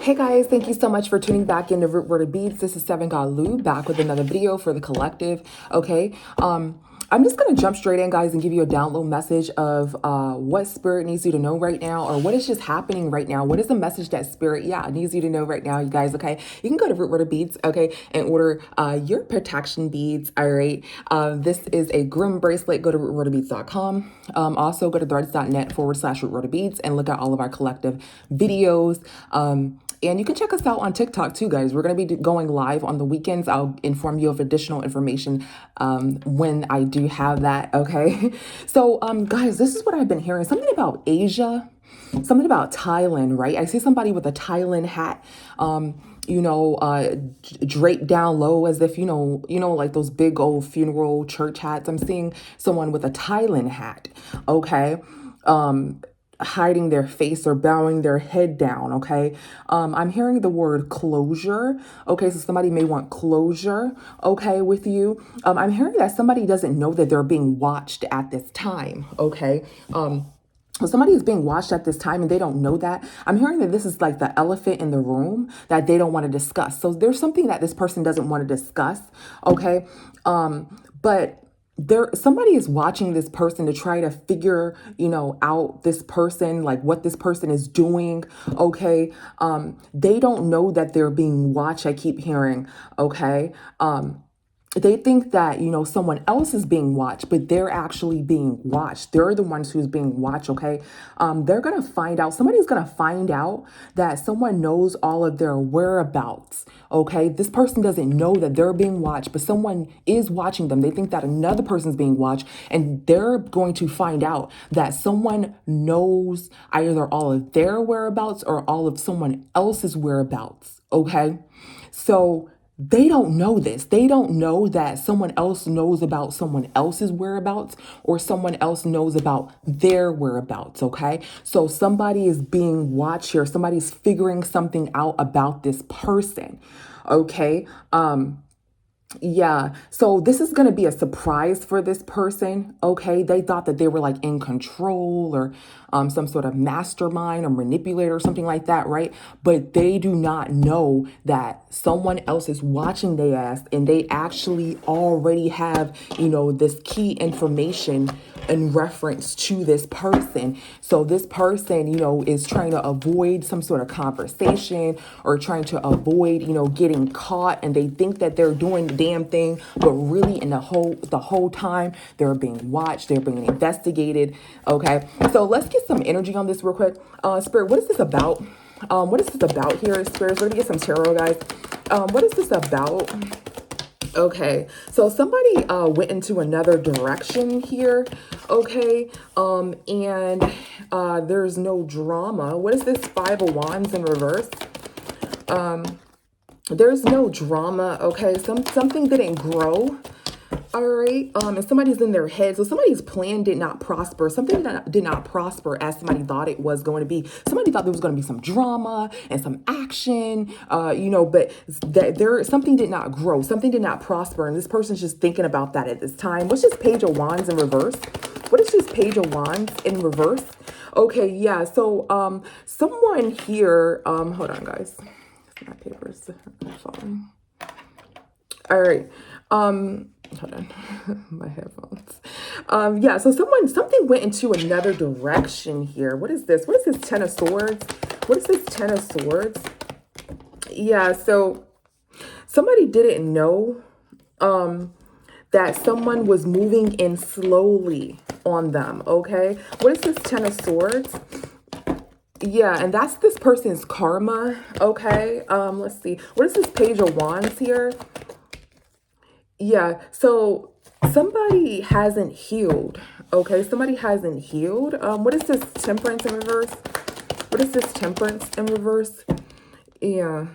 Hey guys, thank you so much for tuning back into Root Word of Beads. This is Seven God Lou back with another video for the collective. Okay. I'm just going to jump straight in, guys, and give you a download message of what Spirit needs you to know right now, or what is just happening right now. What is the message that Spirit, needs you to know right now, you guys, okay? You can go to Root Word of Beads, okay, and order your protection beads, all right? This is a Grim bracelet. Go to rootwordofbeads.com. Also, go to threads.net/rootwordofbeads and look at all of our collective videos. And you can check us out on TikTok too, guys. We're going to be going live on the weekends. I'll inform you of additional information when I do have that, okay? So, guys, this is what I've been hearing. Something about Asia, something about Thailand, right? I see somebody with a Thailand hat, draped down low as if, like those big old funeral church hats. I'm seeing someone with a Thailand hat, okay? Hiding their face or bowing their head down, okay? I'm hearing the word closure, okay? So somebody may want closure, okay, with you. I'm hearing that somebody doesn't know that they're being watched at this time, okay? So somebody is being watched at this time and they don't know that. I'm hearing that this is like the elephant in the room that they don't want to discuss. So there's something that this person doesn't want to discuss, okay? But somebody is watching this person to try to figure, out this person, like what this person is doing, okay? They don't know that they're being watched, I keep hearing, okay? They think that, someone else is being watched, but they're actually being watched. They're the ones who's being watched, okay? They're going to find out, somebody's going to find out that someone knows all of their whereabouts, okay? This person doesn't know that they're being watched, but someone is watching them. They think that another person's being watched, and they're going to find out that someone knows either all of their whereabouts or all of someone else's whereabouts, okay? So they don't know this. They don't know that someone else knows about someone else's whereabouts or someone else knows about their whereabouts, okay? So somebody is being watched here. Somebody's figuring something out about this person, okay? Yeah, so this is going to be a surprise for this person, okay? They thought that they were like in control or some sort of mastermind or manipulator or something like that, right? But they do not know that someone else is watching their ass and they actually already have, this key information in reference to this person. So this person, is trying to avoid some sort of conversation or trying to avoid, getting caught, and they think that they're doing the damn thing, but really in the whole time they're being watched, they're being investigated. Okay. So let's get some energy on this real quick. Spirit, what is this about? What is this about here, Spirit? We're gonna get some tarot, guys. What is this about? Okay, so somebody went into another direction here, okay, and there's no drama. What is this Five of Wands in reverse? There's no drama, okay, something didn't grow, all right, and somebody's in their head, so somebody's plan did not prosper. Something did not prosper as somebody thought it was going to be. Somebody thought there was going to be some drama and some action, but something did not grow. Something did not prosper, and this person's just thinking about that at this time. What's this Page of Wands in reverse? What is this Page of Wands in reverse? Okay, yeah, so someone here, hold on, guys. My papers are falling. All right. Hold on, my headphones. Yeah, so something went into another direction here. What is this? What is this Ten of Swords? What is this Ten of Swords? Yeah, so somebody didn't know that someone was moving in slowly on them, okay? What is this Ten of Swords? Yeah, and that's this person's karma, okay? Let's see. What is this Page of Wands here? Yeah, so somebody hasn't healed, okay? Somebody hasn't healed. What is this Temperance in reverse? What is this Temperance in reverse? Yeah.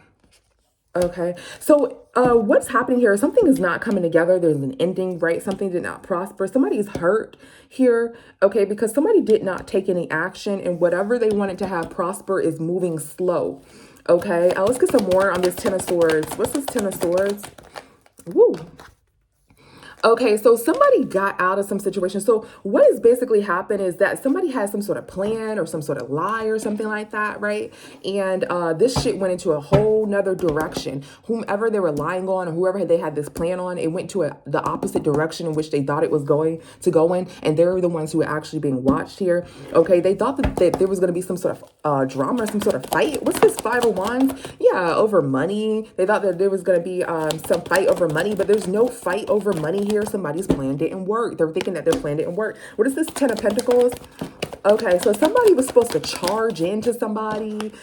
Okay, so what's happening here? Something is not coming together. There's an ending, right? Something did not prosper. Somebody's hurt here, okay, because somebody did not take any action, and whatever they wanted to have prosper is moving slow, okay? Let's get some more on this Ten of Swords. What's this Ten of Swords? Woo. Okay, so somebody got out of some situation. So what has basically happened is that somebody has some sort of plan or some sort of lie or something like that, right? And this shit went into a whole nother direction. Whomever they were lying on or whoever they had this plan on, it went to the opposite direction in which they thought it was going to go in. And they're the ones who are actually being watched here. Okay, they thought that there was going to be some sort of drama, some sort of fight. What's this Five of Wands? Yeah, over money. They thought that there was going to be some fight over money, but there's no fight over money here. Somebody's plan didn't work. They're thinking that their plan didn't work. What is this Ten of Pentacles? Okay, so somebody was supposed to charge into somebody.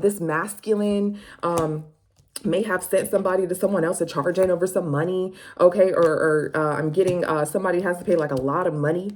This masculine may have sent somebody to someone else to charge in over some money. Okay, or I'm getting somebody has to pay like a lot of money.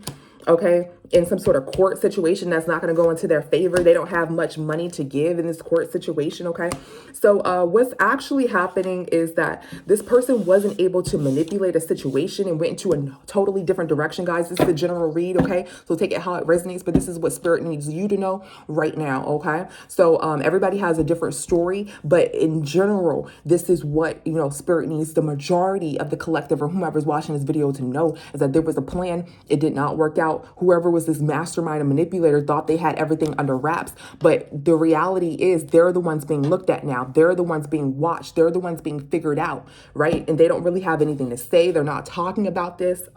Okay, in some sort of court situation that's not going to go into their favor. They don't have much money to give in this court situation. Okay, so what's actually happening is that this person wasn't able to manipulate a situation and went into a totally different direction, guys. This is the general read. Okay, so take it how it resonates, but this is what spirit needs you to know right now. Okay, so everybody has a different story, but in general, this is what, you know, spirit needs the majority of the collective or whomever's watching this video to know, is that there was a plan. It did not work out. Whoever was this mastermind and manipulator thought they had everything under wraps, but the reality is they're the ones being looked at now. They're the ones being watched. They're the ones being figured out, right? And they don't really have anything to say. They're not talking about this.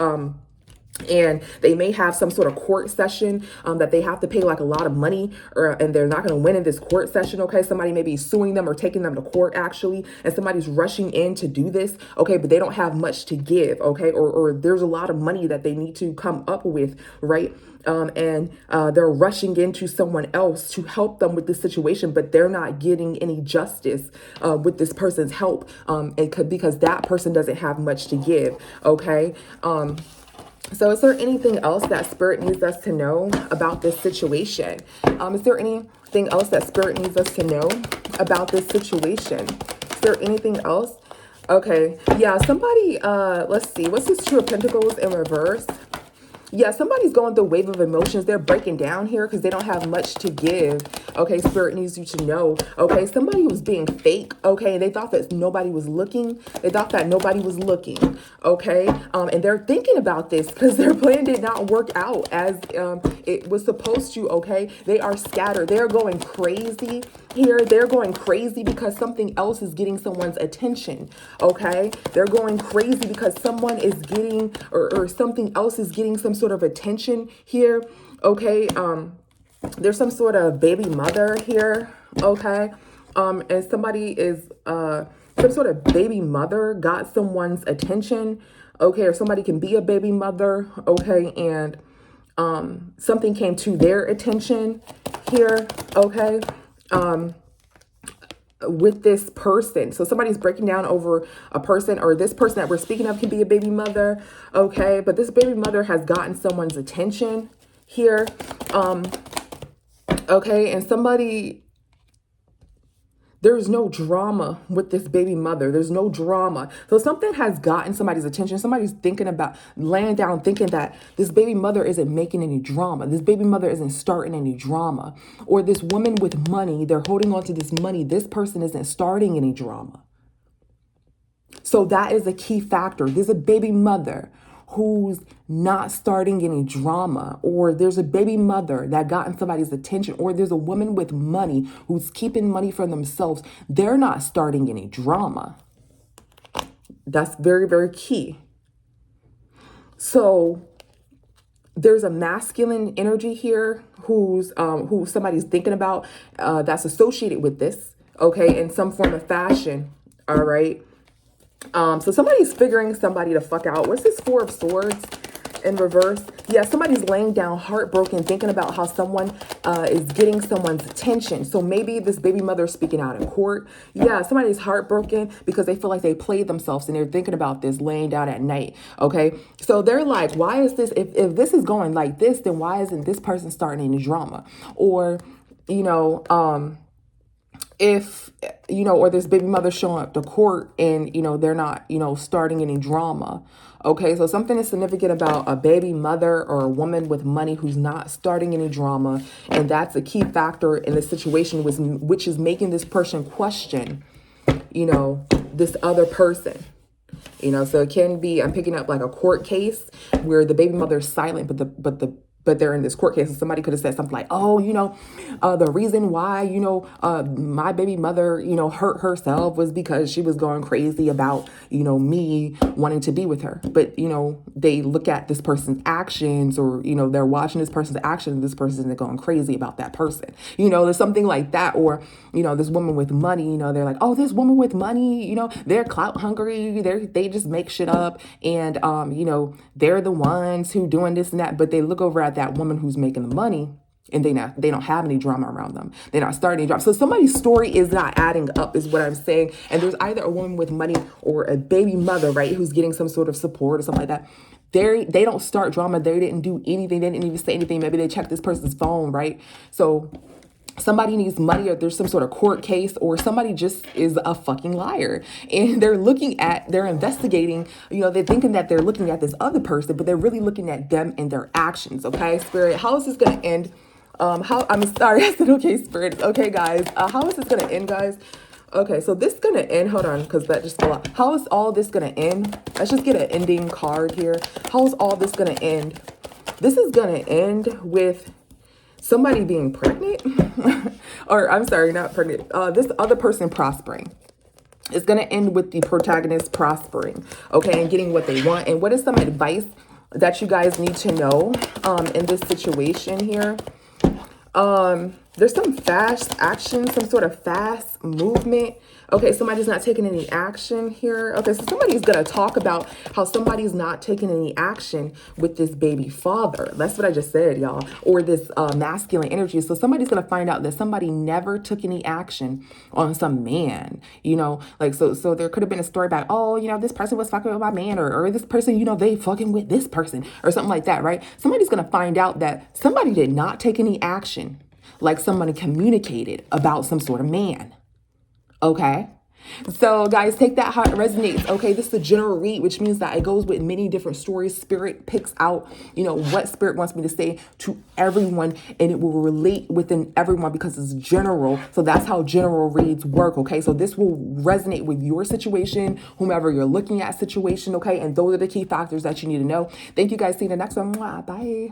And they may have some sort of court session that they have to pay like a lot of money, and they're not going to win in this court session. Okay, somebody may be suing them or taking them to court actually, and somebody's rushing in to do this. Okay, but they don't have much to give. Okay, or there's a lot of money that they need to come up with, right? And they're rushing into someone else to help them with this situation, but they're not getting any justice with this person's help, because that person doesn't have much to give. Okay. So is there anything else that spirit needs us to know about this situation? Is there anything else that spirit needs us to know about this situation? Is there anything else? Okay. Yeah, somebody, let's see. What's this Two of Pentacles in reverse? Yeah, somebody's going through a wave of emotions. They're breaking down here because they don't have much to give. Okay, spirit needs you to know. Okay, somebody was being fake. Okay, they thought that nobody was looking. They thought that nobody was looking. Okay, and they're thinking about this because their plan did not work out as it was supposed to. Okay, they are scattered. They're going crazy here. They're going crazy because something else is getting someone's attention. Okay, they're going crazy because someone is getting or something else is getting some sort of attention here. Okay, there's some sort of baby mother here. Okay, and somebody is some sort of baby mother got someone's attention. Okay, or somebody can be a baby mother. Okay, and something came to their attention here. Okay, with this person. So somebody's breaking down over a person, or this person that we're speaking of can be a baby mother. Okay, but this baby mother has gotten someone's attention here. Okay, and somebody, there's no drama with this baby mother. There's no drama. So something has gotten somebody's attention. Somebody's thinking about laying down, thinking that this baby mother isn't making any drama. This baby mother isn't starting any drama. Or this woman with money, they're holding on to this money. This person isn't starting any drama. So that is a key factor. There's a baby mother who's not starting any drama, or there's a baby mother that gotten somebody's attention, or there's a woman with money who's keeping money for themselves. They're not starting any drama. That's very, very key. So there's a masculine energy here who somebody's thinking about that's associated with this, okay, in some form of fashion. All right. So somebody's figuring somebody to fuck out. What's this Four of Swords in reverse? Yeah, somebody's laying down heartbroken, thinking about how someone is getting someone's attention. So maybe this baby mother is speaking out in court. Yeah, somebody's heartbroken because they feel like they played themselves, and they're thinking about this laying down at night. Okay, so they're like, why is this, if this is going like this, then why isn't this person starting any drama? Or, you know, if, you know, or this baby mother showing up to court and, you know, they're not, you know, starting any drama. Okay, so something is significant about a baby mother or a woman with money who's not starting any drama. And that's a key factor in the situation, which is making this person question, you know, this other person. So it can be, I'm picking up like a court case where the baby mother is silent, but they're in this court case, and somebody could have said something like, oh, the reason why, my baby mother, hurt herself was because she was going crazy about, me wanting to be with her. But, they look at this person's actions, or, they're watching this person's actions. This person is going crazy about that person. There's something like that. Or, this woman with money, they're like, oh, this woman with money, they're clout hungry. They just make shit up. And, they're the ones who doing this and that. But they look over at that woman who's making the money, and they don't have any drama around them. They're not starting any drama. So somebody's story is not adding up, is what I'm saying. And there's either a woman with money or a baby mother, right, who's getting some sort of support or something like that. They don't start drama. They didn't do anything. They didn't even say anything. Maybe they checked this person's phone, right? So somebody needs money, or there's some sort of court case, or somebody just is a fucking liar, and they're investigating, they're thinking that they're looking at this other person, but they're really looking at them and their actions. Okay, Spirit, how is this going to end? I'm sorry, I said, okay, Spirit. Okay, guys, how is this going to end, guys? Okay, so this is going to end, hold on, because that just fell out. How is all this going to end? Let's just get an ending card here. How is all this going to end? This is going to end with somebody being pregnant, or I'm sorry, not pregnant, this other person prospering. It's going to end with the protagonist prospering, okay, and getting what they want. And what is some advice that you guys need to know in this situation here? There's some fast action, some sort of fast movement. Okay, somebody's not taking any action here. Okay, so somebody's going to talk about how somebody's not taking any action with this baby father. That's what I just said, y'all. Or this masculine energy. So somebody's going to find out that somebody never took any action on some man, so there could have been a story about, oh, this person was fucking with my man, or this person, they fucking with this person, or something like that, right? Somebody's going to find out that somebody did not take any action, like somebody communicated about some sort of man. Okay. So guys, take that how it resonates. Okay, this is a general read, which means that it goes with many different stories. Spirit picks out, what Spirit wants me to say to everyone, and it will relate within everyone because it's general. So that's how general reads work. Okay, so this will resonate with your situation, whomever you're looking at situation. Okay, and those are the key factors that you need to know. Thank you guys. See you in the next one. Bye.